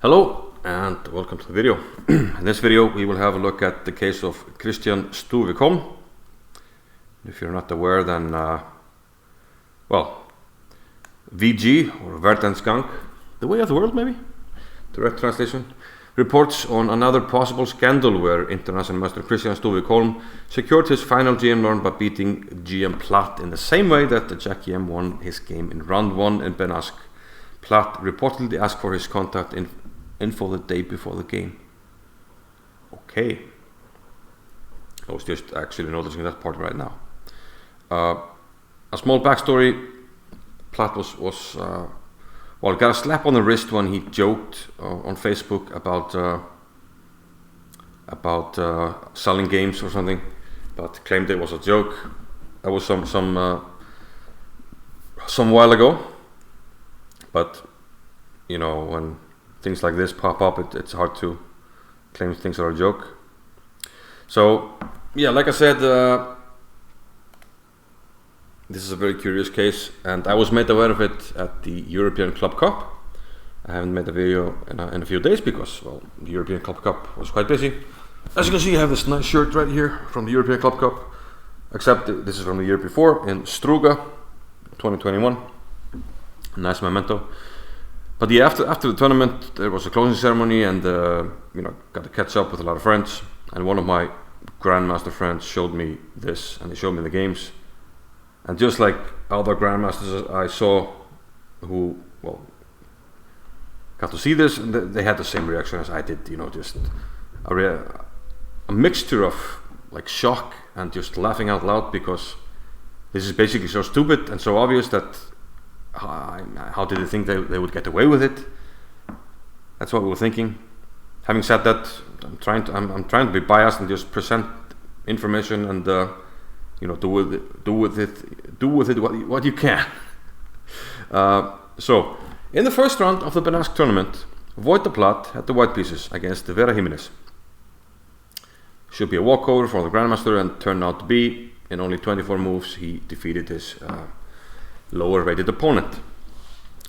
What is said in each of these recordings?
Hello and welcome to the video. In this video we will have a look at the case of Kristian Stuvik Holm. If you're not aware, then VG or Verdens Gang, the way of the world maybe, direct translation, reports on another possible scandal where international master Kristian Stuvik Holm secured his final GM run by beating GM Plat in the same way that the Czech GM won his game in round 1 in Benasque. Plat reportedly asked for his contact info the day before the game. Okay. I was just actually noticing that part right now. A small backstory. Plat got a slap on the wrist when he joked on Facebook about selling games or something, but claimed it was a joke. That was some while ago. But you know, when things like this pop up, it's hard to claim things are a joke. So yeah, like I said, this is a very curious case, and I was made aware of it at the European Club Cup. I haven't made a video in a few days because, well, the European Club Cup was quite busy. As you can see, I have this nice shirt right here from the European Club Cup, except this is from the year before in Struga, 2021. Nice memento. But yeah, after the tournament, there was a closing ceremony, and got to catch up with a lot of friends. And one of my grandmaster friends showed me this, and they showed me the games. And just like other grandmasters I saw who, got to see this, and they had the same reaction as I did. You know, just a mixture of like shock and just laughing out loud, because this is basically so stupid and so obvious that how did they think they would get away with it? That's what we were thinking. Having said that, I'm trying to be biased and just present information and do with it what you can. So in the first round of the Benasque tournament, V.Plat had the white pieces against the Vera Jimenez. Should be a walkover for the grandmaster, and turned out to be. In only 24 moves, he defeated his lower rated opponent.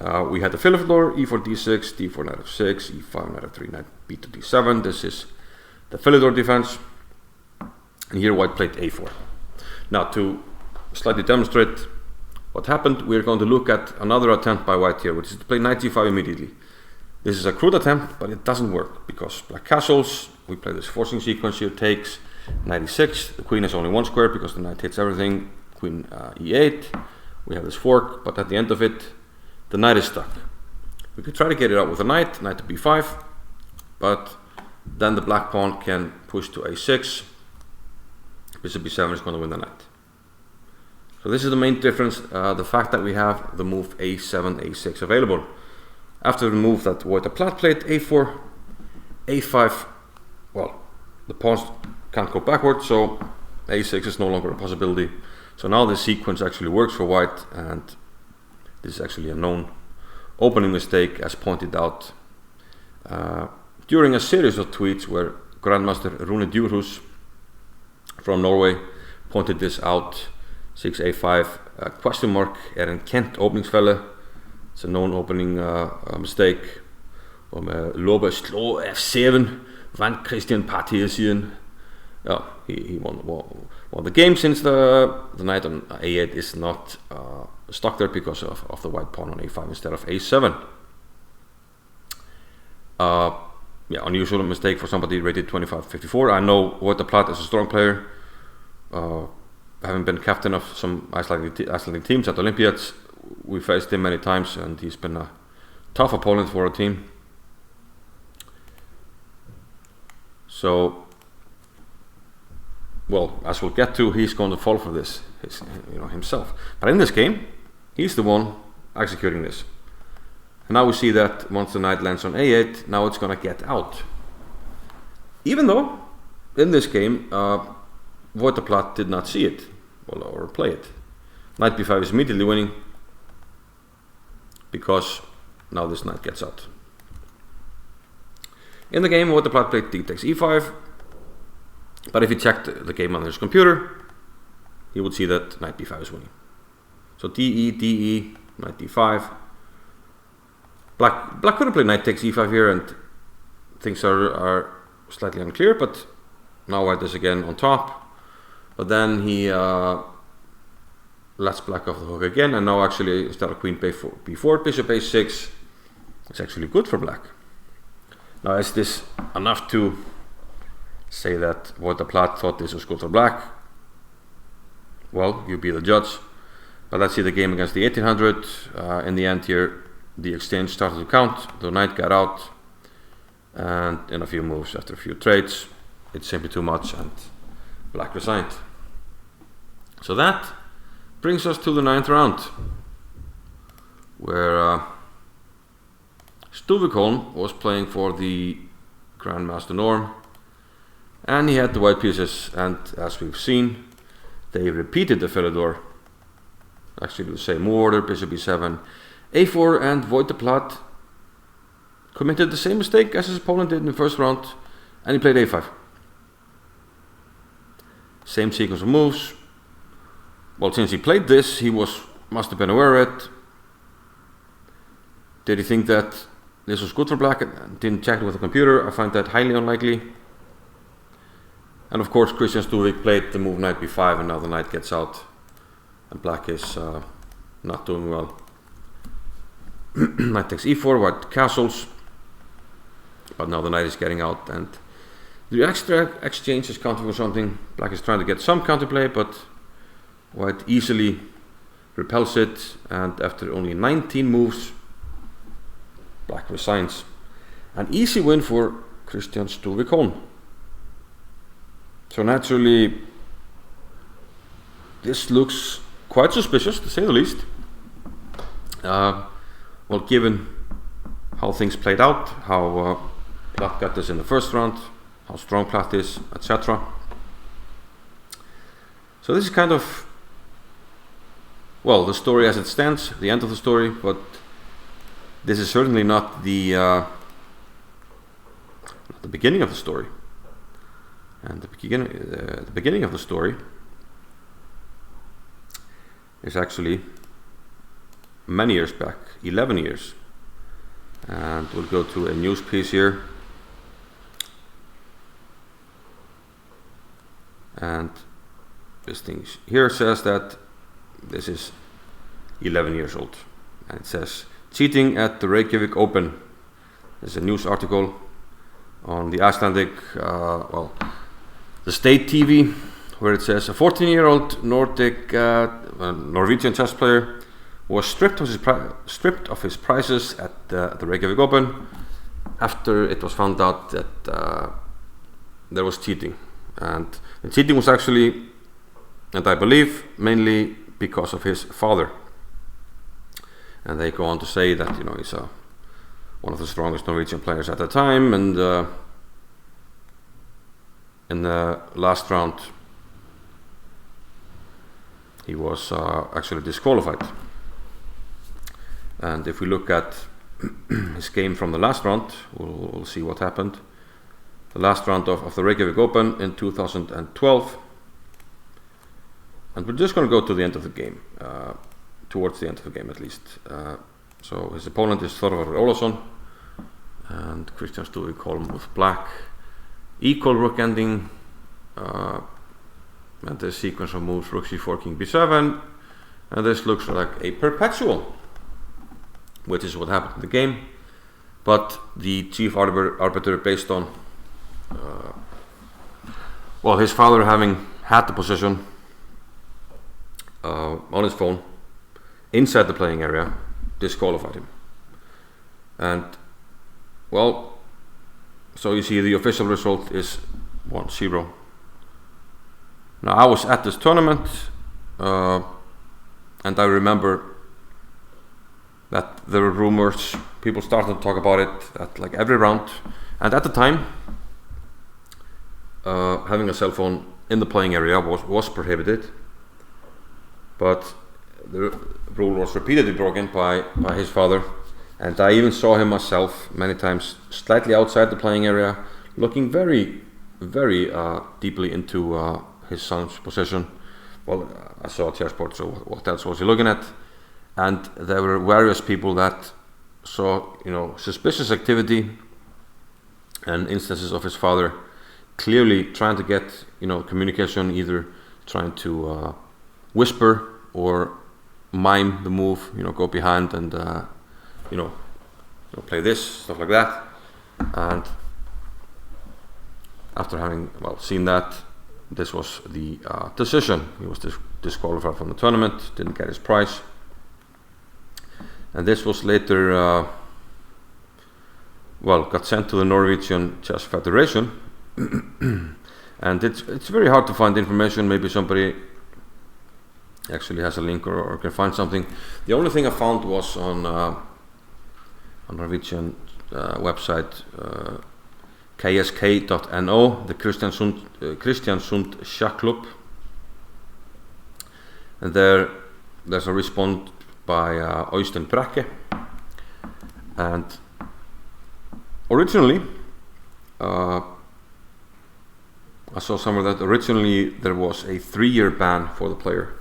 We had the Philidor, e4 d6, d4 knight f6, e5 knight f3, knight b2 d7. This is the Philidor defense, and here white played a4. Now, to slightly demonstrate what happened, we're going to look at another attempt by white here, which is to play knight g5 immediately. This is a crude attempt, but it doesn't work because black castles. We play this forcing sequence here, takes knight e6. The queen has only one square because the knight hits everything. Queen e8. We have this fork, but at the end of it, the knight is stuck. We could try to get it out with a knight to b5, but then the black pawn can push to a6. Bishop b7 is going to win the knight. So this is the main difference, the fact that we have the move a7, a6 available. After the move that V.Plat played, a4, a5, the pawns can't go backward, so a6 is no longer a possibility. So now this sequence actually works for white, and this is actually a known opening mistake, as pointed out during a series of tweets where Grandmaster Rune Djurhus from Norway pointed this out. 6a5 question mark en kent openingsfelle. It's a known opening mistake. Lobe slå f7 vant Kristian partiet. Yeah, he won the game, since the knight on a8 is not stuck there because of the white pawn on a5 instead of a7. Unusual mistake for somebody rated 25-54. I know V.Plat is a strong player. Having been captain of some Icelandic teams at Olympiads, we faced him many times, and he's been a tough opponent for our team. So, as we'll get to, he's going to fall for this himself. But in this game, he's the one executing this. And now we see that once the knight lands on a8, now it's going to get out. Even though, in this game, V.Plat did not see it, or play it. Knight b5 is immediately winning, because now this knight gets out. In the game, V.Plat played d takes e5, but if he checked the game on his computer, he would see that knight b5 is winning. So de, knight d5. Black could have played knight takes e5 here, and things are slightly unclear, but now white is again on top. But then he lets black off the hook again, and now actually instead of queen b4, bishop a6, it's actually good for black. Now, is this enough to say that Plat thought this was good for black? Well, you be the judge. But let's see the game against the 1800. In the end here, the exchange started to count. The knight got out, and in a few moves, after a few trades, it's simply too much, and black resigned. So that brings us to the 9th round, where Stuvik Holm was playing for the Grandmaster Norm, and he had the white pieces, and as we've seen, they repeated the Philidor, actually the same order, bishop b7, a4, and Plat committed the same mistake as his opponent did in the first round, and he played a5. Same sequence of moves. Well, since he played this, he must have been aware of it. Did he think that this was good for black and didn't check it with the computer? I find that highly unlikely. And of course, Kristian Stuvik played the move knight b5, and now the knight gets out, and black is not doing well. Knight takes e4, white castles, but now the knight is getting out, and the extra exchange is counting for something. Black is trying to get some counterplay, but white easily repels it, and after only 19 moves, black resigns. An easy win for Kristian Stuvik Holm. So naturally, this looks quite suspicious, to say the least. Well, given how things played out, how Plat got this in the first round, how strong Plat is, etc. So this is kind of, well, the story as it stands, the end of the story, but this is certainly not the beginning of the story. And the beginning of the story is actually many years back, 11 years. And we'll go to a news piece here. And this thing here says that this is 11 years old. And it says, cheating at the Reykjavik Open. There's a news article on the Icelandic, the state TV, where it says a 14-year-old Norwegian chess player was stripped of his prizes at the Reykjavik Open after it was found out that there was cheating. And the cheating was actually, and I believe, mainly because of his father. And they go on to say that, you know, he's one of the strongest Norwegian players at the time, and in the last round he was actually disqualified. And if we look at his game from the last round, we'll see what happened. The last round of the Reykjavik Open in 2012. And we're just going to go to the end of the game, towards the end of the game at least. So his opponent is Thorvar Ólafsson, and Kristian Stuvik Holm with black. Equal rook ending, and the sequence of moves rook c4, king b7, and this looks like a perpetual, which is what happened in the game. But the chief arbiter, based on well, his father having had the position on his phone inside the playing area, disqualified him. And well, so you see the official result is 1-0. Now I was at this tournament, and I remember that there were rumors, people started to talk about it at like every round, and at the time having a cell phone in the playing area was prohibited, but the rule was repeatedly broken by his father. And I even saw him myself many times, slightly outside the playing area, looking very, very deeply into his son's position. Well, I saw a chessboard, so what else was he looking at? And there were various people that saw, you know, suspicious activity and instances of his father clearly trying to get communication, either trying to whisper or mime the move, go behind and play this, stuff like that. And after having seen that, this was the decision. He was disqualified from the tournament, didn't get his prize, and this was later got sent to the Norwegian Chess Federation. And it's very hard to find information. Maybe somebody actually has a link or can find something. The only thing I found was on Norwegian website ksk.no, the Kristiansund Sjakk Club, and there's a response by Øystein Brekke. And originally I saw somewhere that originally there was a 3-year ban for the player,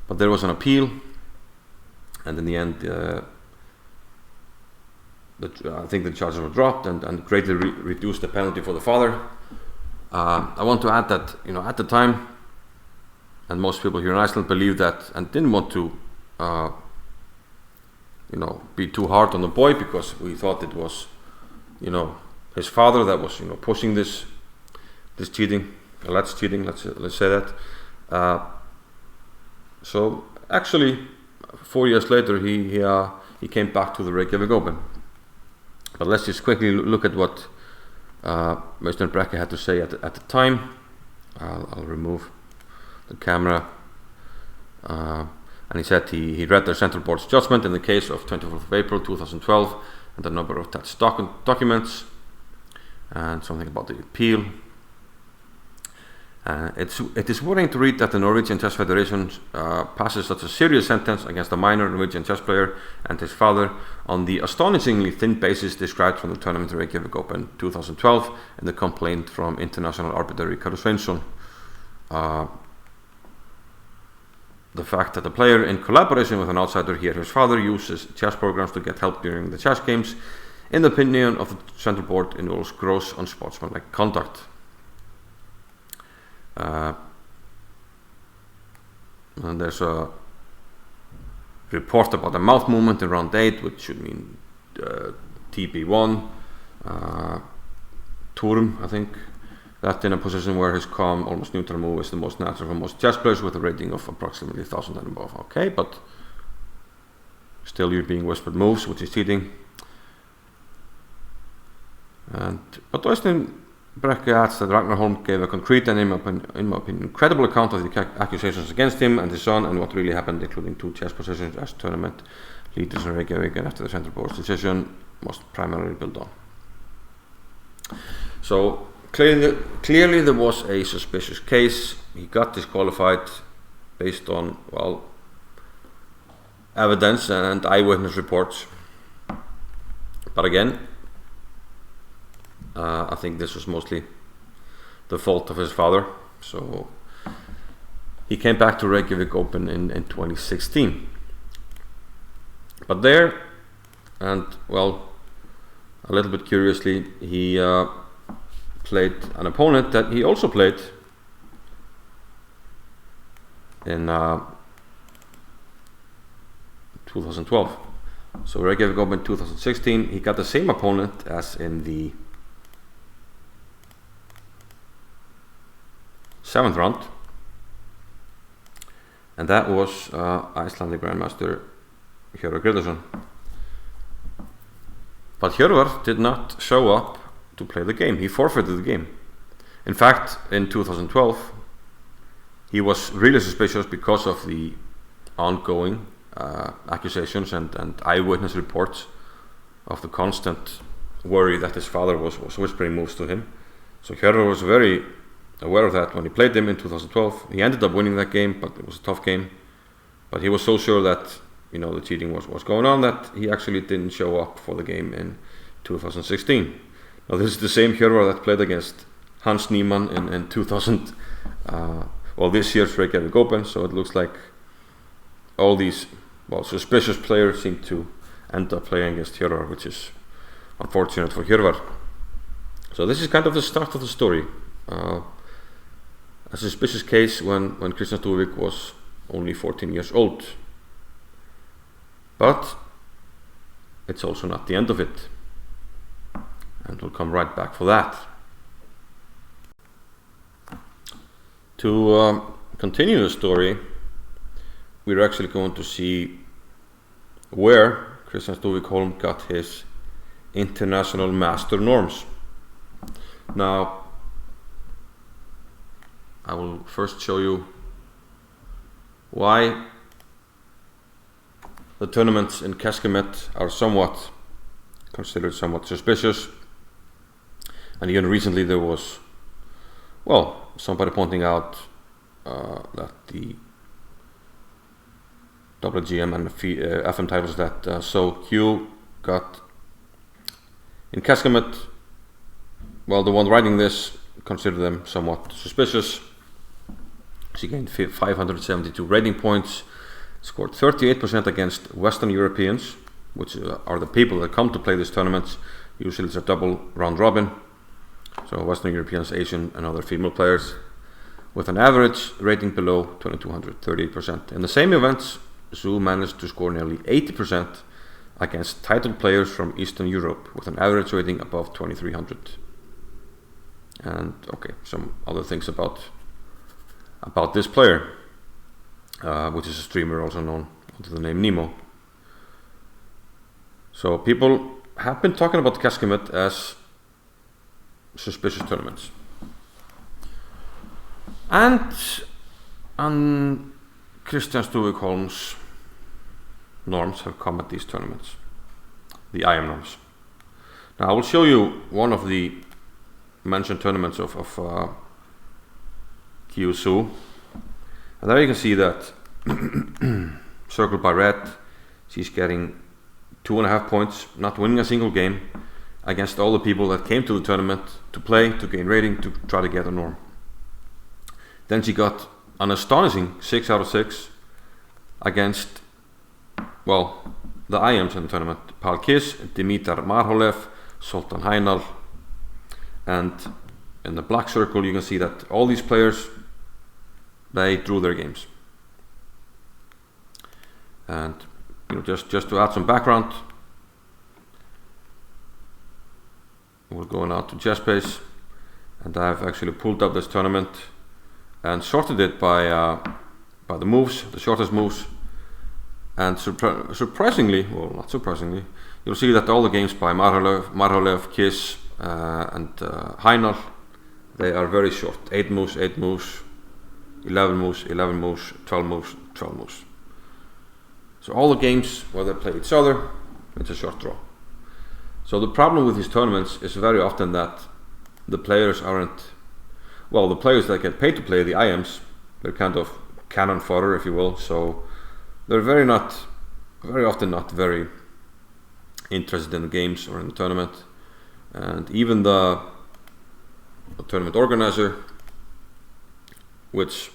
but there was an appeal, and in the end I think the charges were dropped and greatly reduced the penalty for the father. I want to add that at the time, and most people here in Iceland believed that and didn't want to be too hard on the boy, because we thought it was his father that was pushing this cheating, alleged cheating, let's say that. So actually 4 years later he came back to the Reykjavik Open. But let's just quickly look at what Øystein Brekke had to say at the time. I'll remove the camera. And he said he read the Central Board's judgment in the case of 24th of April 2012 and a number of attached documents, and something about the appeal. It is worrying to read that the Norwegian Chess Federation passes such a serious sentence against a minor Norwegian chess player and his father on the astonishingly thin basis described from the tournament Reykjavik Open 2012 in the complaint from international arbiter Ríkharður Sveinsson. The fact that the player, in collaboration with an outsider, here his father, uses chess programs to get help during the chess games, in the opinion of the Central Board, involves gross unsportsmanlike conduct. And there's a report about a mouth movement in round 8, which should mean TP1, Turm, I think. That in a position where his calm, almost neutral move is the most natural for most chess players, with a rating of approximately 1,000 and above. Okay, but still you're being whispered moves, which is cheating. But Øystein Brekke adds that Ragnar Holm gave a concrete and, in my opinion, credible account of the accusations against him and his son, and what really happened, including 2 chess positions as tournament leaders in Reykjavik, and after the Central Board's decision was primarily built on. So clearly there was a suspicious case. He got disqualified based on evidence and eyewitness reports. But again, I think this was mostly the fault of his father. So he came back to Reykjavik Open in 2016. But there, and a little bit curiously, he played an opponent that he also played in 2012. So Reykjavik Open 2016, he got the same opponent as in the 7th round, and that was Icelandic Grandmaster Hjörvar Grétarsson. But Hjörvar did not show up to play the game. He forfeited the game. In fact, in 2012, he was really suspicious because of the ongoing accusations and eyewitness reports of the constant worry that his father was whispering moves to him. So Hjörvar was very aware of that when he played him in 2012. He ended up winning that game, but it was a tough game. But he was so sure that the cheating was going on that he actually didn't show up for the game in 2016. Now this is the same Hjörvar that played against Hans Niemann in 2000. This year's Reykjavik Open. So it looks like all these suspicious players seem to end up playing against Hjörvar, which is unfortunate for Hjörvar. So this is kind of the start of the story. A suspicious case when Kristian Stuvik was only 14 years old. But it's also not the end of it. And we'll come right back for that. To continue the story, we're actually going to see where Kristian Stuvik Holm got his international master norms. Now, I will first show you why the tournaments in Kecskemét are considered somewhat suspicious. And even recently there was, well, somebody pointing out that the GM and FM titles that So Q got in Kecskemét, well, the one writing this considered them somewhat suspicious. She gained 572 rating points, scored 38% against Western Europeans, which are the people that come to play these tournaments. Usually it's a double round robin, so Western Europeans, Asian and other female players, with an average rating below 2200, 38%. In the same events, Zhu managed to score nearly 80% against titled players from Eastern Europe, with an average rating above 2300. And okay, some other things about this player, which is a streamer also known under the name Nemo. So people have been talking about Kecskemét as suspicious tournaments. And Kristian Stuvik Holm's norms have come at these tournaments, the IM norms. Now I will show you one of the mentioned tournaments of Kyushu, and there you can see that circled by red, she's getting 2.5 points, not winning a single game against all the people that came to the tournament to play, to gain rating, to try to get a norm. Then she got an astonishing 6 out of 6 against, well, the IMs in the tournament: Pal Kiss, Dimitar Marholev, Sultan Hainal. And in the black circle you can see that all these players, they drew their games. And just to add some background, we'll go now to chess.base, and I've actually pulled up this tournament and sorted it by the moves, the shortest moves. And surprisingly, well, not surprisingly, you'll see that all the games by Marholev, Kiss, and Hainal, they are very short. 8 moves, 8 moves, 11 moves, 11 moves, 12 moves, 12 moves. So all the games where they play each other, it's a short draw. So the problem with these tournaments is very often that the players aren't, well, the players that get paid to play, the IMs, they're kind of cannon fodder, if you will. So they're very often not very interested in the games or in the tournament. And even the tournament organizer, which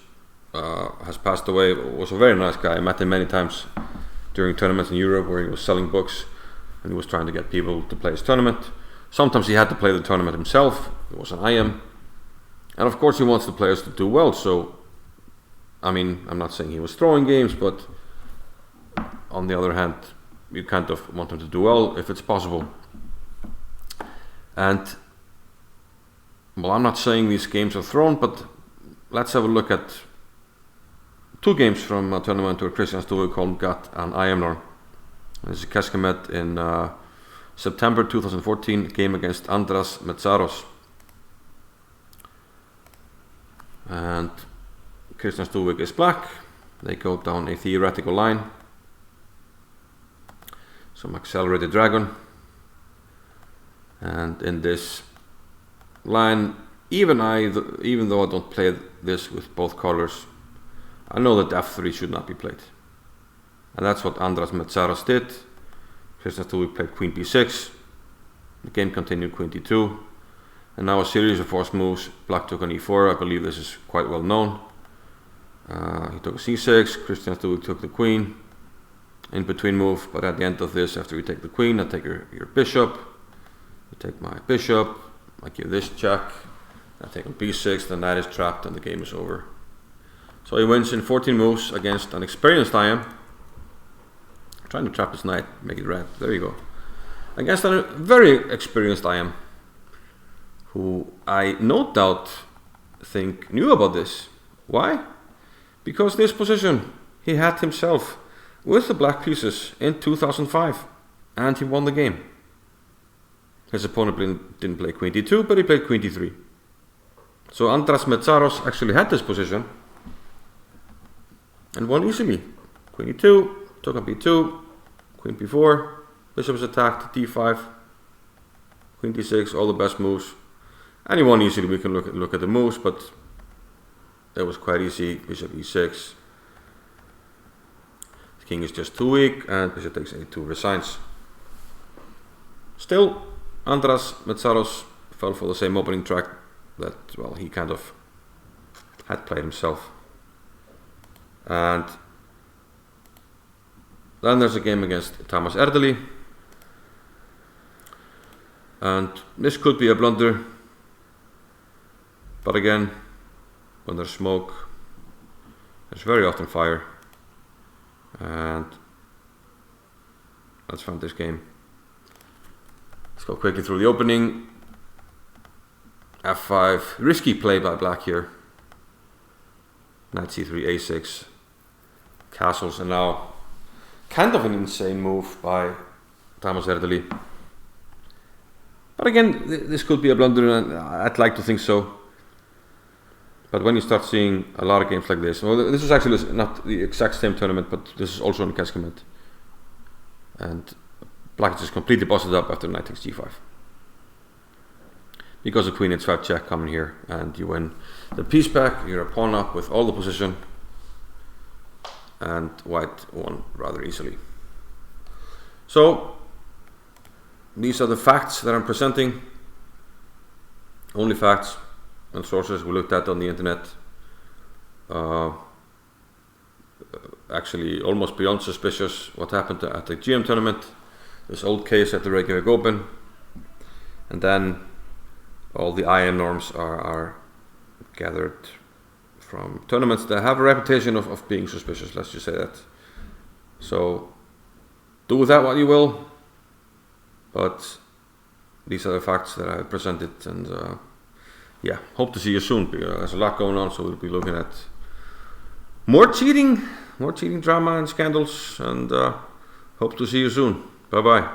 has passed away, was a very nice guy. I met him many times during tournaments in Europe where he was selling books and he was trying to get people to play his tournament. Sometimes he had to play the tournament himself. It was an IM, and of course he wants the players to do well. So I mean, I'm not saying he was throwing games, but on the other hand, you kind of want him to do well if it's possible. And well, I'm not saying these games are thrown, but let's have a look at 2 games from a tournament where Kristian Stuvik Holm got an IM norm. This is Kecskemét in September 2014, game against Andras Metsaros. And Kristian Stuvik is black. They go down a theoretical line, some accelerated dragon. And in this line, even though I don't play this with both colors, I know that f3 should not be played. And that's what Andras Metsaros did. Kristian Stuvik played queen b6. The game continued queen d2. And now a series of forced moves. Black took on e4. I believe this is quite well known. He took a c6. Kristian Stuvik took the queen. In between move, but at the end of this, after you take the queen, I take your bishop. You take my bishop. I give this check, I take on b6, the knight is trapped and the game is over. So he wins in 14 moves against an experienced IM. Trying to trap his knight, make it red. There you go. Against a very experienced IM, who I no doubt think knew about this. Why? Because this position he had himself with the black pieces in 2005, and he won the game. His opponent didn't play queen d2, but he played queen d3. So Andras Metsaros actually had this position and won easily. Queen e2, took on b2, queen b4, bishop is attacked, d5, queen d6, all the best moves. And he won easily. We can look at the moves, but that was quite easy. Bishop e6. The king is just too weak, and bishop takes a2 resigns. Still, Andras Metsaros fell for the same opening track that, well, he kind of had played himself. And then there's a game against Thomas Erdely. And this could be a blunder. But again, when there's smoke, there's very often fire. And let's find this game. Let's go quickly through the opening. f5, risky play by black here. Knight c3, a6, castles, and now kind of an insane move by Thomas Erdely. But again, this could be a blunder, and I'd like to think so. But when you start seeing a lot of games like this, well, this is actually not the exact same tournament, but this is also in Keskimit. And black is just completely busted up after knight takes g5. Because of queen h5 check coming here, and you win the piece back, you're a pawn up with all the position, and white won rather easily. So, these are the facts that I'm presenting. Only facts and sources we looked at on the internet. Actually, almost beyond suspicious what happened at the GM tournament. This old case at the Reykjavik Open, and then all the IM norms are gathered from tournaments that have a reputation of being suspicious, let's just say that. So do with that what you will, but these are the facts that I presented, and yeah, hope to see you soon. There's a lot going on, so we'll be looking at more cheating drama and scandals, and hope to see you soon. Bye bye.